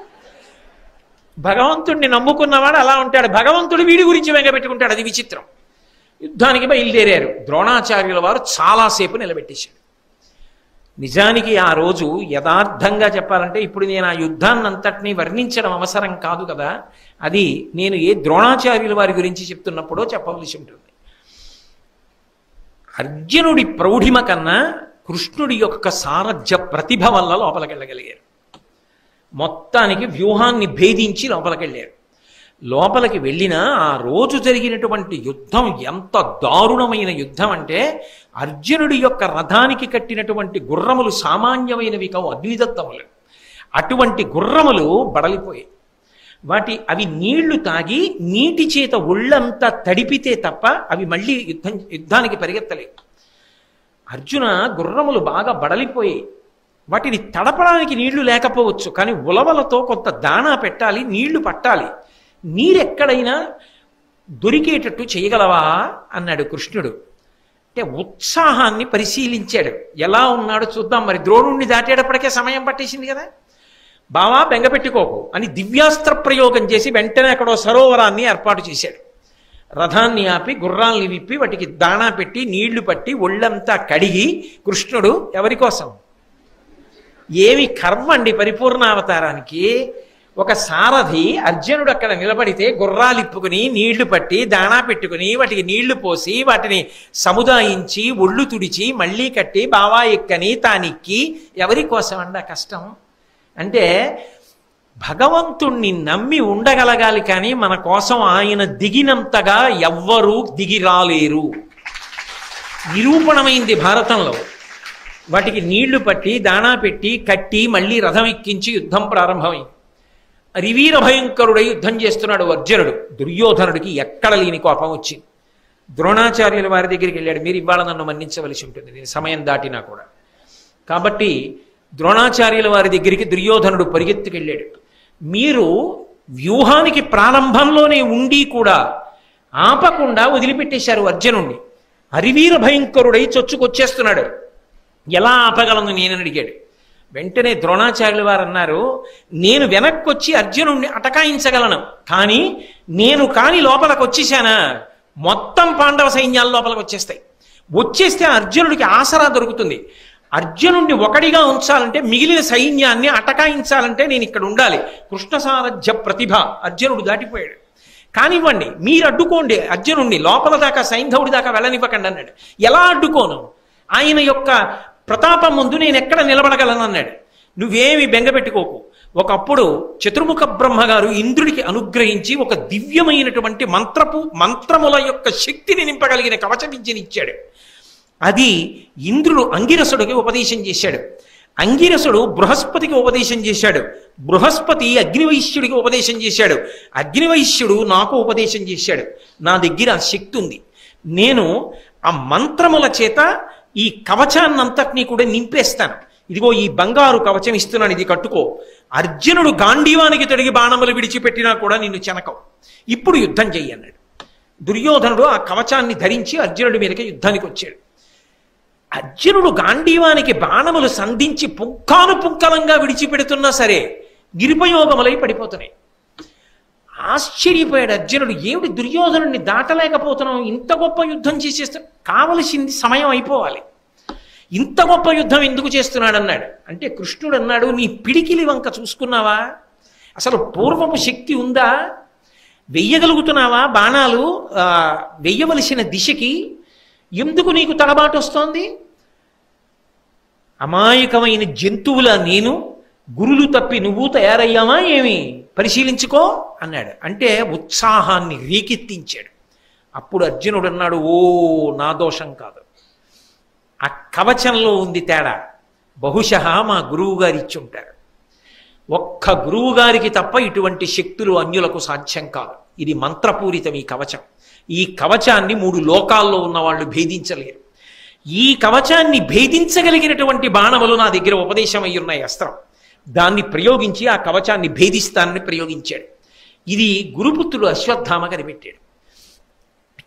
భగవంతుడిని నమ్ముకున్నవాడు అలా ఉంటాడు, భగవంతుడు వీడి గురించి బెంగ పెట్టుకుంటాడు. అది విచిత్రం. యుద్ధానికి బయలుదేరారు. ద్రోణాచార్యుల వారు చాలాసేపు నిలబెట్టేశాడు. నిజానికి ఆ రోజు యథార్థంగా చెప్పాలంటే ఇప్పుడు నేను ఆ యుద్ధాన్ని అంతటినీ వర్ణించడం అవసరం కాదు కదా, అది నేను ఏ ద్రోణాచార్యుల వారి గురించి చెప్తున్నప్పుడో చెప్పవలసి ఉంటుంది. అర్జునుడి ప్రౌఢిమ కన్నా కృష్ణుడి యొక్క సారథ్య ప్రతిభ వల్ల లోపలికెళ్ళగలిగారు. మొత్తానికి వ్యూహాన్ని భేదించి లోపలికెళ్ళారు. లోపలికి వెళ్ళిన ఆ రోజు జరిగినటువంటి యుద్ధం ఎంత దారుణమైన యుద్ధం అంటే, అర్జునుడి యొక్క రథానికి కట్టినటువంటి గుర్రములు సామాన్యమైనవి కావు, అగ్నిదత్తములు. అటువంటి గుర్రములు బడలిపోయాయి. అవి నీళ్లు తాగి నీటి చేత ఒళ్ళంతా తడిపితే తప్ప అవి మళ్ళీ యుద్ధానికి పరిగెత్తలేవు. అర్జున గుర్రములు బాగా బడలిపోయాయి. వాటిని తడపడానికి నీళ్లు లేకపోవచ్చు, కానీ ఉలవలతో కొంత దాణా పెట్టాలి, నీళ్లు పట్టాలి. నీరెక్కడైనా దొరికేటట్టు చేయగలవా అన్నాడు కృష్ణుడు. అంటే ఉత్సాహాన్ని పరిశీలించాడు. ఎలా ఉన్నాడు చూద్దాం, మరి ద్రోణుణ్ణి దాటేటప్పటికే సమయం పట్టేసింది కదా, బావా బెంగపెట్టుకోకు అని దివ్యాస్త్ర ప్రయోగం చేసి వెంటనే అక్కడో సరోవరాన్ని ఏర్పాటు చేశాడు. రథాన్ని ఆపి గుర్రాల్ని విప్పి వాటికి దాణా పెట్టి నీళ్లు పట్టి ఒళ్ళంతా కడిగి కృష్ణుడు ఎవరి కోసం, ఏమి కర్మ అండి పరిపూర్ణావతారానికి. ఒక సారథి అర్జునుడు అక్కడ నిలబడితే గుర్రాలు ఇప్పుకుని నీళ్లు పట్టి దాణా పెట్టుకుని వాటికి నీళ్లు పోసి వాటిని సముదాయించి ఒళ్ళు తుడిచి మళ్ళీ కట్టి బావా ఎక్కని తానెక్కి ఎవరి కోసం అండి ఆ కష్టం. అంటే భగవంతుణ్ణి నమ్మి ఉండగలగాలి, కానీ మన కోసం ఆయన దిగినంతగా ఎవ్వరూ దిగి రాలేరు. నిరూపణమైంది భారతంలో. వాటికి నీళ్లు పట్టి దాణా పెట్టి కట్టి మళ్ళీ రథం ఎక్కించి యుద్ధం ప్రారంభమైంది. రివీర భయంకరుడై యుద్ధం చేస్తున్నాడు అర్జునుడు. దుర్యోధనుడికి ఎక్కడ లేని కోపం వచ్చింది. ద్రోణాచార్యుల వారి దగ్గరికి వెళ్ళాడు. మీరు ఇవాళ నన్ను మన్నించవలసి ఉంటుంది, నేను సమయం దాటినా కూడా. కాబట్టి ద్రోణాచార్యుల వారి దగ్గరికి దుర్యోధనుడు పరిగెత్తుకెళ్ళాడు. మీరు వ్యూహానికి ప్రారంభంలోనే ఉండి కూడా ఆపకుండా వదిలిపెట్టేశారు అర్జునుణ్ణి. హరివీర భయంకరుడై చొచ్చుకొచ్చేస్తున్నాడు, ఎలా ఆపగలను నేనని అడిగాడు. వెంటనే ద్రోణాచార్యుల వారు అన్నారు, నేను వెనక్కొచ్చి అర్జునుడిని అటకాయించగలను, కానీ నేను లోపలికి వచ్చేసానా మొత్తం పాండవ సైన్యాల లోపలికి వచ్చేస్తాయి. వచ్చేస్తే అర్జునుడికి ఆసరా దొరుకుతుంది. అర్జునుడిని ఒకడిగా ఉంచాలంటే, మిగిలిన సైన్యాన్ని అటకాయించాలంటే నేను ఇక్కడ ఉండాలి. కృష్ణ సారథ్య ప్రతిభ అర్జునుడు దాటిపోయాడు. కానివ్వండి, మీరు అడ్డుకోండి అర్జునుడిని, లోపల దాకా సైంధవుడి దాకా వెళ్ళనివ్వకండి అన్నాడు. ఎలా అడ్డుకోను, ఆయన యొక్క ప్రతాపం ముందు నేను ఎక్కడ నిలబడగలను అన్నాడు. నువ్వేమి బెంగపెట్టుకోకు. ఒకప్పుడు చతుర్ముఖ బ్రహ్మగారు ఇంద్రుడికి అనుగ్రహించి ఒక దివ్యమైనటువంటి మంత్రముల యొక్క శక్తిని నింపగలిగిన కవచ విద్యనిచ్చాడు. అది ఇంద్రుడు అంగిరసుడికి ఉపదేశం చేశాడు. అంగిరసుడు బృహస్పతికి ఉపదేశం చేశాడు. బృహస్పతి అగ్నివైశ్యుడికి ఉపదేశం చేశాడు. అగ్నివైశ్యుడు నాకు ఉపదేశం చేశాడు. నా దగ్గర ఆ శక్తి ఉంది. నేను ఆ మంత్రముల చేత ఈ కవచాన్నంతటినీ కూడా నింపేస్తాను. ఇదిగో ఈ బంగారు కవచం ఇస్తున్నాను, ఇది కట్టుకో. అర్జునుడు గాంధీవానికి తొడిగి బాణములు విడిచిపెట్టినా కూడా నిన్ను చెనకవు. ఇప్పుడు యుద్ధం చెయ్యి అన్నాడు. దుర్యోధనుడు ఆ కవచాన్ని ధరించి అర్జునుడి మీదకి యుద్ధానికి వచ్చాడు. అర్జునుడు గాంధీవానికి బాణములు సంధించి పుంఖానుపుంఖలంగా విడిచిపెడుతున్నా సరే నిరుపయోగములై పడిపోతున్నాయి. ఆశ్చర్యపోయాడు అర్జునుడు, ఏమిటి దుర్యోధనుడిని దాటలేకపోతున్నాం, ఇంత గొప్ప యుద్ధం చేసేస్తా, కావలసింది సమయం అయిపోవాలి, ఇంత గొప్ప యుద్ధం ఎందుకు చేస్తున్నాడు అన్నాడు. అంటే కృష్ణుడు అన్నాడు, నీ పిడికిలి వంక చూసుకున్నావా, అసలు పూర్వపు శక్తి ఉందా, వెయ్యగలుగుతున్నావా బాణాలు వెయ్యవలసిన దిశకి, ఎందుకు నీకు తడబాటు వస్తోంది, అమాయకమైన జంతువులా నేను, గురులు తప్పి నువ్వు తయారయ్యామా ఏమి, పరిశీలించుకో అన్నాడు. అంటే ఉత్సాహాన్ని రేకెత్తించాడు. అప్పుడు అర్జునుడు అన్నాడు, ఓ నా దోషం కాదు, ఆ కవచంలో ఉంది తేడా, బహుశः మా గురువు గారు ఇచ్చి ఉంటారు. ఒక్క గురువు గారికి తప్ప ఇటువంటి శక్తులు అన్యులకు సాధ్యం కాదు. ఇది మంత్రపూరితం ఈ కవచం. ఈ కవచాన్ని 3 లోకాల్లో ఉన్న వాళ్ళు భేదించలేరు. ఈ కవచాన్ని భేదించగలిగినటువంటి బాణములు నా దగ్గర ఉపదేశం అయి ఉన్నాయి, అస్త్రం. దాన్ని ప్రయోగించి ఆ కవచాన్ని భేదిస్తానని ప్రయోగించాడు. ఇది గురుపుత్రుడు అశ్వత్థామ కనిపెట్టాడు.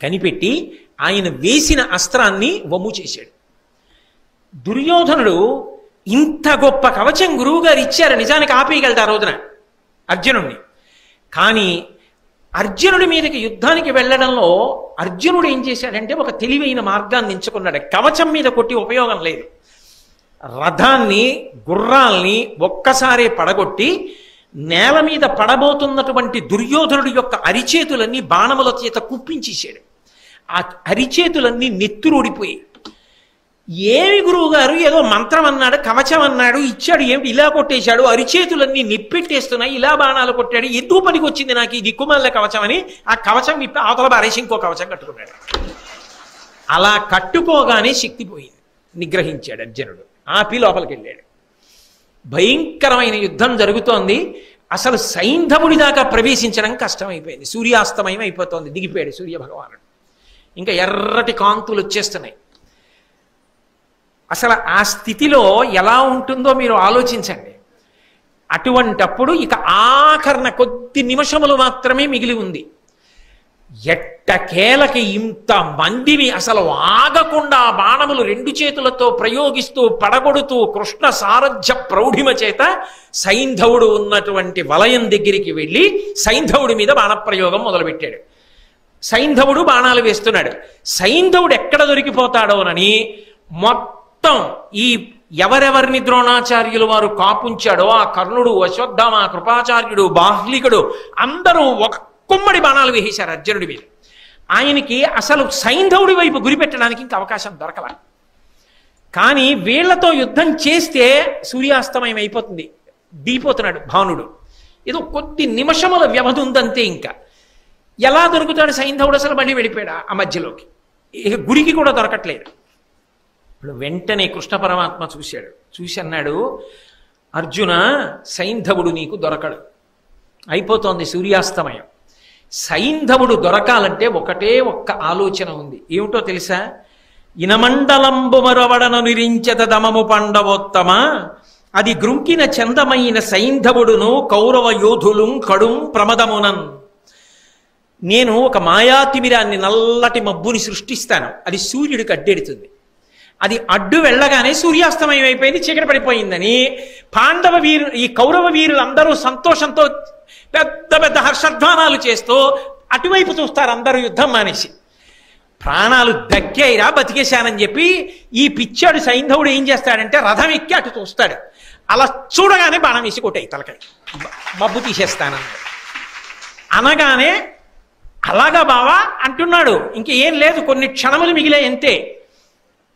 కనిపెట్టి ఆయన వేసిన అస్త్రాన్ని వమ్ము చేశాడు. దుర్యోధనుడు ఇంత గొప్ప కవచం గురువు గారు ఇచ్చారు, నిజానికి ఆపేయగలడు ఆ రోజున అర్జునుడిని. కానీ అర్జునుడి మీదకి యుద్ధానికి వెళ్ళడంలో అర్జునుడు ఏం చేశాడంటే ఒక తెలివైన మార్గాన్ని ఎంచుకున్నాడు. కవచం మీద కొట్టి ఉపయోగం లేదు. రథాన్ని గుర్రాల్ని ఒక్కసారే పడగొట్టి నేల మీద పడబోతున్నటువంటి దుర్యోధనుడి యొక్క అరిచేతులన్నీ బాణముల చేత కుప్పించేశాడు. ఆ అరిచేతులన్నీ నెత్తురుడిపోయి, ఏమి గురువు గారు ఏదో మంత్రం అన్నాడు, కవచం అన్నాడు, ఇచ్చాడు, ఏమిటి ఇలా కొట్టేశాడు, అరిచేతులన్నీ నిప్పెట్టేస్తున్నాయి, ఇలా బాణాలు కొట్టాడు, ఎందుకు పనికి వచ్చింది నాకు ఈ దిక్కుమాల కవచం అని ఆ కవచం విప్పి అవతల బారేసి ఇంకో కవచం కట్టుకున్నాడు. అలా కట్టుకోగానే శక్తి పోయింది, నిగ్రహించాడు అర్జునుడు, ఆపి లోపలికి వెళ్ళాడు. భయంకరమైన యుద్ధం జరుగుతోంది. అసలు సైంధవుడి దాకా ప్రవేశించడం కష్టమైపోయింది. సూర్యాస్తమయం అయిపోతోంది, దిగిపోయాడు సూర్యభగవానుడు. ఇంకా ఎర్రటి కాంతులు వచ్చేస్తున్నాయి. అసలు ఆ స్థితిలో ఎలా ఉంటుందో మీరు ఆలోచించండి. అటువంటప్పుడు ఇక ఆఖరణ కొద్ది నిమిషములు మాత్రమే మిగిలి ఉంది. ఎట్టకేలకి ఇంత మందిని అసలు ఆగకుండా బాణములు రెండు చేతులతో ప్రయోగిస్తూ పడగొడుతూ కృష్ణ సారథ్య ప్రౌఢిమ చేత సైంధవుడు ఉన్నటువంటి వలయం దగ్గరికి వెళ్ళి సైంధవుడి మీద బాణప్రయోగం మొదలుపెట్టాడు. సైంధవుడు బాణాలు వేస్తున్నాడు. సైంధవుడు ఎక్కడ దొరికిపోతాడోనని మొత్తం ఈ ఎవరెవరిని ద్రోణాచార్యులు వారు కాపుంచాడో ఆ కర్ణుడు, అశ్వత్థామ, కృపాచార్యుడు, బాహ్లికుడు అందరూ ఒక కుమ్మడి బాణాలు వేసేశారు అర్జునుడి మీద. ఆయనకి అసలు సైంధవుడి వైపు గురిపెట్టడానికి ఇంకా అవకాశం దొరకల. కానీ వీళ్లతో యుద్ధం చేస్తే సూర్యాస్తమయం అయిపోతుంది, దిగిపోతున్నాడు భానుడు. ఏదో కొద్ది నిమిషముల వ్యవధి ఉందంతే. ఇంకా ఎలా దొరుకుతాడు సైంధవుడు? అసలు మళ్ళీ వెళ్ళిపోయాడు ఆ మధ్యలోకి, ఇక గురికి కూడా దొరకట్లేదు. ఇప్పుడు వెంటనే కృష్ణ పరమాత్మ చూశాడు, చూసి అన్నాడు, అర్జున, సైంధవుడు నీకు దొరకడు, అయిపోతోంది సూర్యాస్తమయం. సైంధవుడు దొరకాలంటే ఒకటే ఒక్క ఆలోచన ఉంది. ఏమిటో తెలుసా? ఇనమండలంబు మరవడను నిరించత దమము పండవోత్తమ, అది గృంకిన చందమైన సైంధవుడును కౌరవ యోధులు కడుం ప్రమదమునన్. నేను ఒక మాయాతిమిరాన్ని, నల్లటి మబ్బుని సృష్టిస్తాను, అది సూర్యుడికి అడ్డెడుతుంది. అది అడ్డు వెళ్ళగానే సూర్యాస్తమయం అయిపోయింది, చీకటి పడిపోయిందని పాండవ వీరు, ఈ కౌరవ వీరులందరూ సంతోషంతో పెద్ద పెద్ద హర్షధ్వానాలు చేస్తూ అటువైపు చూస్తారు. అందరూ యుద్ధం మానేసి ప్రాణాలు దక్కాయిరా, బతికేశానని చెప్పి ఈ పిచ్చాడు సైంధవుడు ఏం చేస్తాడంటే రథం ఎక్కి అటు చూస్తాడు. అలా చూడగానే బాణం వేసి కొట్టాయి తలకాయ, మబ్బు తీసేస్తానన్నాడు. అనగానే అలాగా బావా అంటున్నాడు. ఇంకేం లేదు, కొన్ని క్షణములు మిగిలాయి అంతే.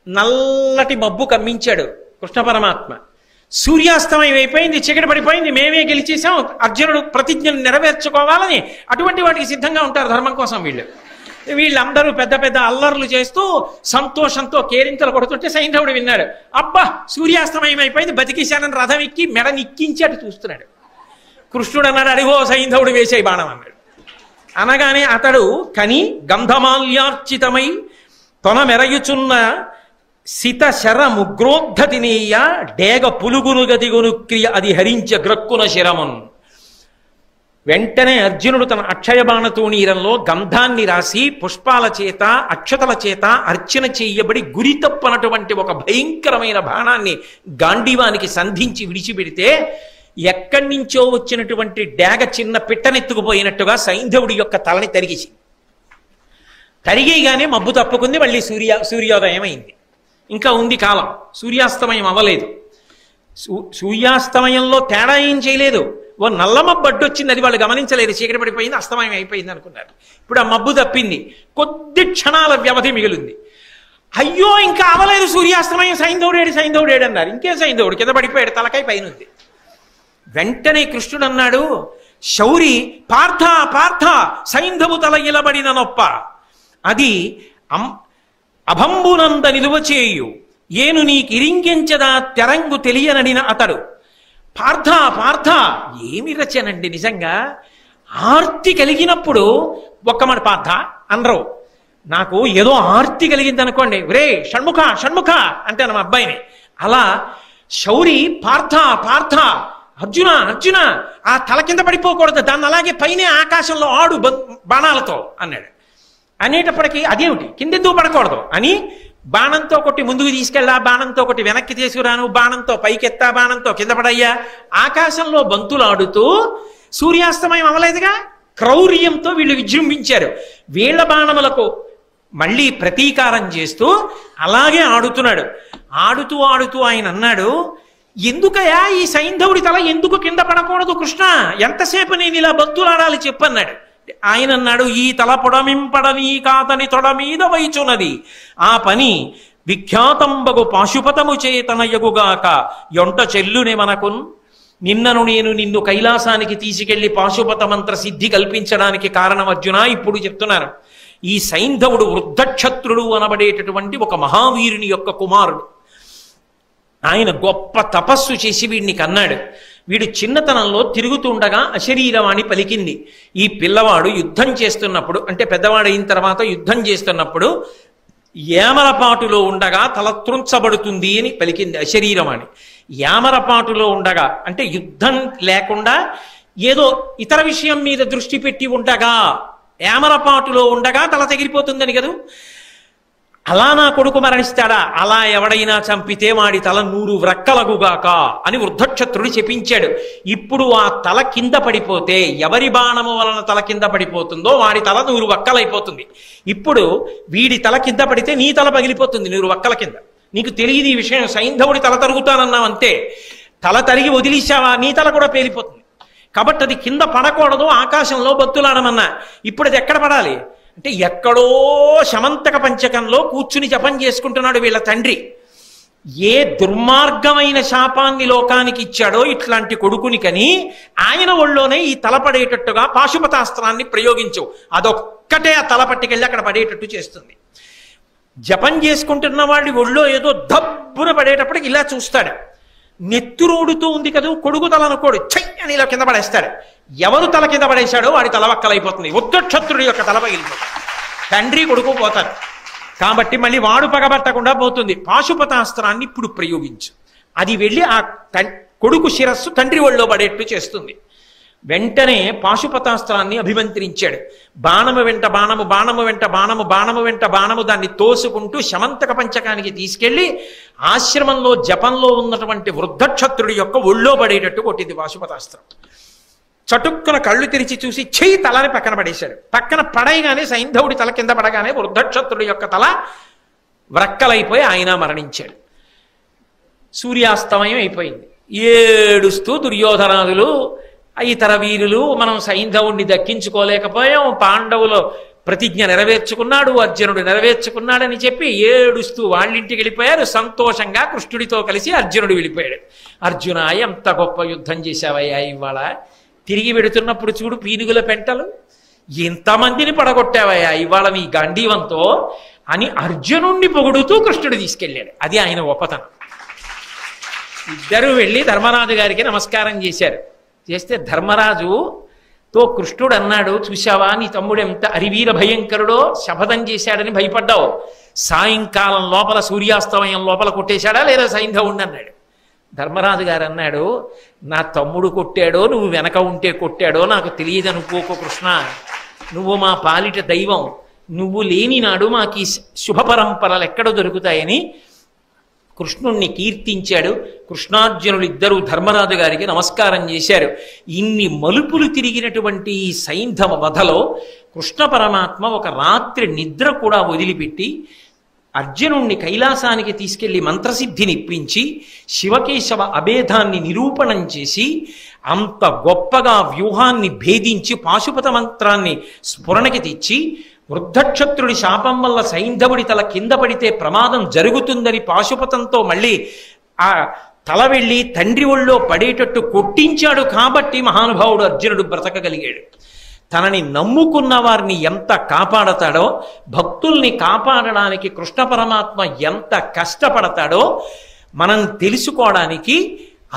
నల్లటి మబ్బు కమ్మించాడు కృష్ణ పరమాత్మ. సూర్యాస్తమయం అయిపోయింది, చీకటి పడిపోయింది, మేమే గెలిచేసాం, అర్జునుడు ప్రతిజ్ఞను నెరవేర్చుకోవాలని అటువంటి వాటికి సిద్ధంగా ఉంటారు ధర్మం కోసం వీళ్ళు. వీళ్ళందరూ పెద్ద పెద్ద అల్లర్లు చేస్తూ సంతోషంతో కేరింతలు కొడుతుంటే సైంధవుడు విన్నాడు. అబ్బా, సూర్యాస్తమయం అయిపోయింది, బతికేశానని రథం ఎక్కి మెడ నిక్కించి అటు చూస్తున్నాడు. కృష్ణుడు అన్నాడు, అడిగో సైంధవుడు వేసే బాణం అన్నాడు. అనగానే అతడు కని గంధమాల్యార్చితమై తొన మెరయుచున్న సిత శర ముగ్రోద్ధతినీయ డేగ పులుగును గదిగును క్రియ అది హరించ గ్రక్కున శరమున్. వెంటనే అర్జునుడు తన అక్షయ బాణతూణీరంలో గంధాన్ని రాసి పుష్పాల చేత అక్షతల చేత అర్చన చేయబడి గురి తప్పనటువంటి ఒక భయంకరమైన బాణాన్ని గాంధీవానికి సంధించి విడిచిపెడితే ఎక్కడి నుంచో వచ్చినటువంటి డేగ చిన్న పిట్టనెత్తుకుపోయినట్టుగా సైంధవుడి యొక్క తలని తరిగేసి, తరిగేయగానే మబ్బు తప్పుకుంది, మళ్ళీ సూర్యోదయం అయింది. ఇంకా ఉంది కాలం, సూర్యాస్తమయం అవ్వలేదు. సూర్యాస్తమయంలో తేడా ఏం చేయలేదు. ఓ నల్ల మబ్బు అడ్డొచ్చింది, అది వాళ్ళు గమనించలేదు, చీకటి పడిపోయింది, అస్తమయం అయిపోయింది అనుకున్నారు. ఇప్పుడు ఆ మబ్బు తప్పింది, కొద్ది క్షణాల వ్యవధి మిగిలింది. అయ్యో ఇంకా అవ్వలేదు సూర్యాస్తమయం, సైంధవుడేడు అన్నారు. ఇంకేం సైంధవుడు కింద పడిపోయాడు, తలకాయ పైన ఉంది. వెంటనే కృష్ణుడు అన్నాడు, శౌరి పార్థ పార్థ, సైంధవు తల ఇలబడిన నొప్ప అది అభంబునంద నిలువచేయు, ఏను నీకిరింగించదా తెరంగు తెలియనడిన అతడు. పార్థ పార్థ, ఏమి రచనండి నిజంగా. ఆర్తి కలిగినప్పుడు ఒక్క మాట పార్థ అనరు. నాకు ఏదో ఆర్తి కలిగింది అనుకోండి, రే షణ్ముఖ షణ్ముఖ అంటే మా అబ్బాయిని. అలా శౌరి పార్థ పార్థ, అర్జున అర్జున, ఆ తల కింద పడిపోకూడదు, దాన్ని అలాగే పైనే ఆకాశంలో ఆడు బాణాలతో అన్నాడు. అనేటప్పటికీ అదేమిటి కిందెందుకు పడకూడదు అని బాణంతో కొట్టి ముందుకు తీసుకెళ్ళా, బాణంతో కొట్టి వెనక్కి తీసుకురాను, బాణంతో పైకెత్తా, బాణంతో కింద పడయ్యా. ఆకాశంలో బంతులాడుతూ సూర్యాస్తమయం అవ్వలేదుగా, క్రౌర్యంతో వీళ్ళు విజృంభించారు. వీళ్ల బాణములకు మళ్ళీ ప్రతీకారం చేస్తూ అలాగే ఆడుతున్నాడు. ఆడుతూ ఆడుతూ ఆయన అన్నాడు, ఎందుకయా ఈ సైంధవుడి తల ఎందుకు కింద పడకూడదు కృష్ణ, ఎంతసేపు నేను ఇలా బతులాడాలి చెప్పన్నాడు. ఆయన అన్నాడు, ఈ తల పొడమింపడని కాతని తొడ మీద వైచున్నది, ఆ పని విఖ్యాతంబగు పాశుపతము చేతనయగుగాక యొంట చెల్లునే మనకున్. నిన్ను కైలాసానికి తీసుకెళ్లి పాశుపత మంత్ర సిద్ధి కల్పించడానికి కారణం అర్జున ఇప్పుడు చెప్తున్నాను. ఈ సైంధవుడు వృద్ధక్షత్రుడు అనబడేటటువంటి ఒక మహావీరుని యొక్క కుమారుడు. ఆయన గొప్ప తపస్సు చేసి వీడిని కన్నాడు. వీడు చిన్నతనంలో తిరుగుతుండగా అశరీరవాణి పలికింది. ఈ పిల్లవాడు యుద్ధం చేస్తున్నప్పుడు, అంటే పెద్దవాడైన తర్వాత యుద్ధం చేస్తున్నప్పుడు యామరపాటులో ఉండగా తల త్రుంచబడుతుంది అని పలికింది అశరీరవాణి. యామరపాటులో ఉండగా అంటే యుద్ధం లేకుండా ఏదో ఇతర విషయం మీద దృష్టి పెట్టి ఉండగా, యామరపాటులో ఉండగా తల తగిలిపోతుందని కదా. అలా నా కొడుకు మరణిస్తాడా, అలా ఎవడైనా చంపితే వాడి తల 100 వ్రక్కలగుగాక అని వృద్ధక్షత్రుడు చెప్పించాడు. ఇప్పుడు ఆ తల కింద పడిపోతే, ఎవరి బాణము వలన తల కింద పడిపోతుందో వాడి తల 100 వక్కలైపోతుంది. ఇప్పుడు వీడి తల కింద పడితే నీ తల పగిలిపోతుంది 100 వక్కల కింద. నీకు తెలియదు ఈ విషయం. సైంధవుడి తల తరుగుతానన్నావు అంతే, తల తరిగి వదిలేసావా నీ తల కూడా పేలిపోతుంది. కాబట్టి అది కింద పడకూడదు, ఆకాశంలో బత్తులాడమన్నా. ఇప్పుడు అది ఎక్కడ పడాలి అంటే ఎక్కడో శమంతక పంచకంలో కూర్చుని జపం చేసుకుంటున్నాడు వీళ్ళ తండ్రి. ఏ దుర్మార్గమైన శాపాన్ని లోకానికి ఇచ్చాడో ఇట్లాంటి కొడుకుని కని ఆయన ఒళ్ళోనే ఈ తల పడేటట్టుగా పాశుపతాస్త్రాన్ని ప్రయోగించు, అదొక్కటే ఆ తల పట్టుకెళ్ళి అక్కడ పడేటట్టు చేస్తుంది. జపం చేసుకుంటున్న వాడి ఒళ్ళో ఏదో దబ్బున పడేటప్పటికి ఇలా చూస్తాడు, నెత్తురోడుతూ ఉంది కదా, కొడుకు తల అనుకోడు, ఛై అని ఇలా కింద పడేస్తాడు. ఎవరు తల కింద పడేశాడో వాడి తల వక్కలైపోతుంది, వృద్ధక్షత్రుడి యొక్క తల పగిలిపోతుంది, తండ్రి కొడుకు పోతారు. కాబట్టి మళ్ళీ వాడు పగబట్టకుండా పోతుంది. పాశుపతాస్త్రాన్ని ఇప్పుడు ప్రయోగించు, అది వెళ్ళి ఆ కొడుకు శిరస్సు తండ్రి ఒళ్ళో పడేట్టు చేస్తుంది. వెంటనే పాశుపతాస్త్రాన్ని అభిమంత్రించాడు. బాణము వెంట బాణము, బాణము వెంట బాణము, బాణము వెంట బాణము దాన్ని తోసుకుంటూ శమంతక పంచకానికి తీసుకెళ్లి ఆశ్రమంలో జపంలో ఉన్నటువంటి వృద్ధక్షత్రుడి యొక్క ఒళ్ళో పడేటట్టు కొట్టింది పాశుపతాస్త్రం. చటుక్కున కళ్ళు తెరిచి చూసి చెయ్యి తలని పక్కన పడేశాడు. పక్కన పడైగానే సైంధవుడి తల కింద పడగానే వృద్ధక్షత్రుడి యొక్క తల వ్రక్కలైపోయి ఆయన మరణించాడు. సూర్యాస్తమయం అయిపోయింది. ఏడుస్తూ దుర్యోధనాదులు ఇతర వీరులు మనం సైంధవుణ్ణి దక్కించుకోలేకపోయాం, పాండవులు ప్రతిజ్ఞ నెరవేర్చుకున్నాడు, అర్జునుడు నెరవేర్చుకున్నాడని చెప్పి ఏడుస్తూ వాళ్ళింటికి వెళ్ళిపోయారు. సంతోషంగా కృష్ణుడితో కలిసి అర్జునుడు వెళ్ళిపోయాడు. అర్జున, ఎంత గొప్ప యుద్ధం చేశావయ్యా, ఇవాళ తిరిగి వెడుతున్నప్పుడు చూడు పీనుగుల పెంటలు, ఎంతమందిని పడగొట్టావయ్యా ఇవాళ నీ గాంధీవంతో అని అర్జునుణ్ణి పొగుడుతూ కృష్ణుడు తీసుకెళ్ళాడు. అది ఆయన గొప్పతనం. ఇద్దరు వెళ్ళి ధర్మరాజు గారికి నమస్కారం చేశారు. చేస్తే ధర్మరాజుతో కృష్ణుడు అన్నాడు, చూశావా నీ తమ్ముడు ఎంత అరివీర భయంకరుడో, శపథం చేశాడని భయపడ్డావు, సాయంకాలం లోపల సూర్యాస్తమయం లోపల కొట్టేశాడా లేదా సైంధవుణ్ణి అన్నాడు. ధర్మరాజు గారు అన్నాడు, నా తమ్ముడు కొట్టాడో నువ్వు వెనక ఉంటే కొట్టాడో నాకు తెలియదు అనుకోకు కృష్ణ, నువ్వు మా పాలిట దైవం, నువ్వు లేని నాడు మాకు ఈ శుభ పరంపరలు ఎక్కడ దొరుకుతాయని కృష్ణుణ్ణి కీర్తించాడు. కృష్ణార్జునులు ఇద్దరూ ధర్మరాజు గారికి నమస్కారం చేశారు. ఇన్ని మలుపులు తిరిగినటువంటి ఈ సైంధవ వధలో కృష్ణ పరమాత్మ ఒక రాత్రి నిద్ర కూడా వదిలిపెట్టి అర్జునుణ్ణి కైలాసానికి తీసుకెళ్లి మంత్రసిద్ధిని ఇప్పించి శివకేశవ అభేదాన్ని నిరూపణం చేసి అంత గొప్పగా వ్యూహాన్ని భేదించి పాశుపత మంత్రాన్ని స్ఫురణకి తెచ్చి వృద్ధక్షత్రుడి శాపం వల్ల సైంధవుడి తల కింద పడితే ప్రమాదం జరుగుతుందని పాశుపతంతో మళ్ళీ ఆ తల వెళ్ళి తండ్రి ఒళ్ళో పడేటట్టు కొట్టించాడు. కాబట్టి మహానుభావుడు అర్జునుడు బ్రతకగలిగాడు. తనని నమ్ముకున్న వారిని ఎంత కాపాడతాడో, భక్తుల్ని కాపాడడానికి కృష్ణ పరమాత్మ ఎంత కష్టపడతాడో మనం తెలుసుకోవడానికి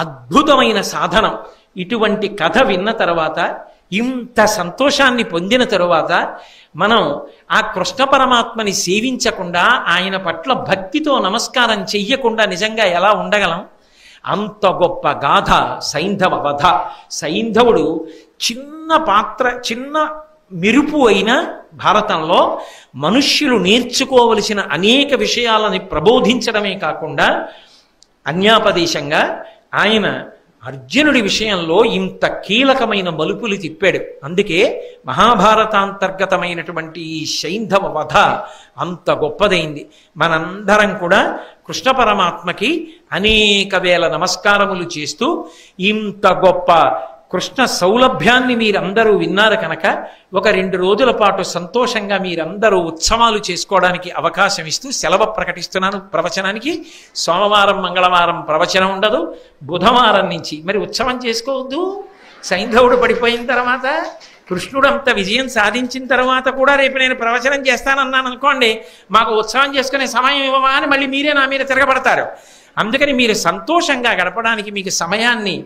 అద్భుతమైన సాధనం. ఇటువంటి కథ విన్న తర్వాత, ఇంత సంతోషాన్ని పొందిన తరువాత మనం ఆ కృష్ణ పరమాత్మని సేవించకుండా, ఆయన పట్ల భక్తితో నమస్కారం చెయ్యకుండా నిజంగా ఎలా ఉండగలం? అంత గొప్ప గాథ సైంధవ వధ. సైంధవుడు చిన్న పాత్ర, చిన్న మెరుపు అయిన భారతంలో మనుష్యులు నేర్చుకోవలసిన అనేక విషయాలని ప్రబోధించడమే కాకుండా అన్యాపదేశంగా ఆయన అర్జునుడి విషయంలో ఇంత కీలకమైన మలుపులు తిప్పాడు. అందుకే మహాభారతాంతర్గతమైనటువంటి ఈ సైంధవ వధ అంత గొప్పదైంది. మనందరం కూడా కృష్ణ పరమాత్మకి అనేక వేల నమస్కారములు చేస్తూ ఇంత గొప్ప కృష్ణ సౌలభ్యాన్ని మీరందరూ విన్నారు కనుక ఒక 2 రోజుల పాటు సంతోషంగా మీరందరూ ఉత్సవాలు చేసుకోవడానికి అవకాశం ఇస్తూ సెలవు ప్రకటిస్తున్నాను. ప్రవచనానికి సోమవారం మంగళవారం ప్రవచనం ఉండదు. బుధవారం నుంచి మరి ఉత్సవం చేసుకోవద్దు. సైంధవుడు పడిపోయిన తర్వాత కృష్ణుడు అంత విజయం సాధించిన తర్వాత కూడా రేపు నేను ప్రవచనం చేస్తానన్నాను అనుకోండి, మాకు ఉత్సవం చేసుకునే సమయం ఇవ్వవా అని మళ్ళీ మీరే నా మీద తిరగబడతారు. అందుకని మీరు సంతోషంగా గడపడానికి మీకు సమయాన్ని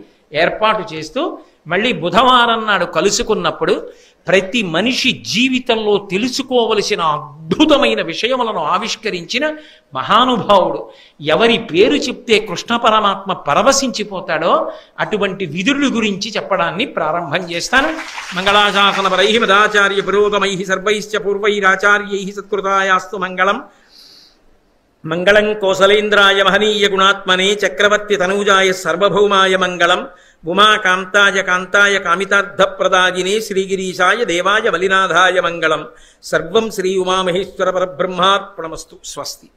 ఏర్పాటు చేస్తూ మళ్ళీ బుధవారం నాడు కలుసుకున్నప్పుడు ప్రతి మనిషి జీవితంలో తెలుసుకోవలసిన అద్భుతమైన విషయములను ఆవిష్కరించిన మహానుభావుడు, ఎవరి పేరు చెప్తే కృష్ణ పరమాత్మ పరవశించిపోతాడో అటువంటి విదురుడి గురించి చెప్పడాన్ని ప్రారంభం చేస్తాను. మంగళాశాసన పరై మదాచార్య పురోగమై సర్వైశ్చ పూర్వైరాచార్యై సత్కృతాయాస్తు మంగళం. మంగళం కోసలేంద్రాయ మహనీయ గుణాత్మనే చక్రవర్తి తనూజాయ సర్వభౌమాయ మంగళం. ఉమాకాంతాయ కాంతాయ కామితార్థప్రదాయినే శ్రీగిరీశాయ దేవాయ వలినాథాయ మంగళం. సర్వం శ్రీ ఉమామహేశ్వర పరబ్రహ్మార్పణమస్తు. స్వస్తి.